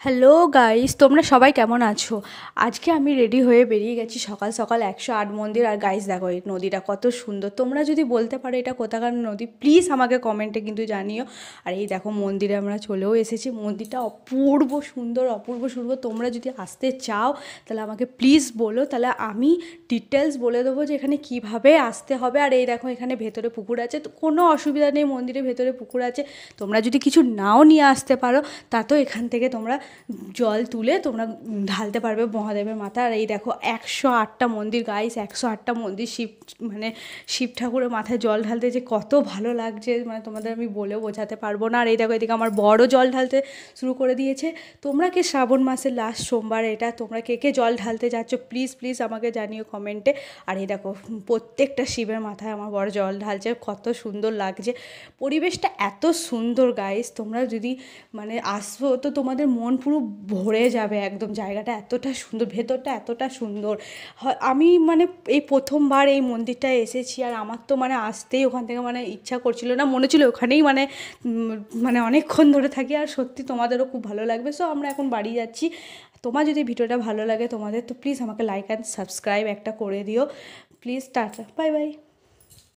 Hello guys, তোমরা সবাই কেমন আছো? আজকে আমি রেডি হয়ে বেরিয়ে গেছি সকাল সকাল 108 মন্দির। আর গাইস দেখো এই নদীটা কত সুন্দর। তোমরা যদি বলতে পারো এটা কোথাকার নদী, প্লিজ আমাকে কমেন্টে কিন্তু জানিও। আর এই দেখো মন্দিরে আমরা চলেও এসেছি। মন্দিরটা অপূর্ব সুন্দর, অপূর্ব সুন্দর। তোমরা যদি আসতে চাও তাহলে আমাকে প্লিজ বলো, তাহলে আমি ডিটেলস বলে দেবো যে এখানে কীভাবে আসতে হবে। আর এই দেখো এখানে ভেতরে পুকুর আছে, তো কোনো অসুবিধা নেই, মন্দিরের ভেতরে পুকুর আছে। তোমরা যদি কিছু নাও নিয়ে আসতে পারো তাতেও এখান থেকে তোমরা জল তুলে তোমরা ঢালতে পারবে মহাদেবের মাথায়। আর এই দেখো 108টা মন্দির গাইস, 108টা মন্দির। শিব ঠাকুরের মাথায় জল ঢালতে যে কত ভালো লাগছে, মানে তোমাদের আমি বলেও বোঝাতে পারবো না। আর এই দেখো এদিকে আমার বড় জল ঢালতে শুরু করে দিয়েছে। তোমরা কে শ্রাবণ মাসের লাস্ট সোমবার এটা, তোমরা কে কে জল ঢালতে যাচ্ছ প্লিজ প্লিজ আমাকে জানিও কমেন্টে। আর এই দেখো প্রত্যেকটা শিবের মাথায় আমার বড় জল ঢালছে, কত সুন্দর লাগছে। পরিবেশটা এত সুন্দর গাইস, তোমরা যদি মানে আসবো তো তোমাদের মন পুরো ভরে যাবে একদম। জায়গাটা এতটা সুন্দর, ভেতরটা এতটা সুন্দর। আমি মানে এই প্রথমবার এই মন্দিরটায় এসেছি, আর আমার তো মানে আসতেই ওখান থেকে মানে ইচ্ছা করছিল না, মনে ছিল ওখানেই মানে অনেকক্ষণ ধরে থাকি। আর সত্যি তোমাদেরও খুব ভালো লাগবে। সো আমরা এখন বাড়ি যাচ্ছি। তোমার যদি ভিডিওটা ভালো লাগে তোমাদের, তো প্লিজ আমাকে লাইক অ্যান্ড সাবস্ক্রাইব একটা করে দিও প্লিজ। Tata, bye bye.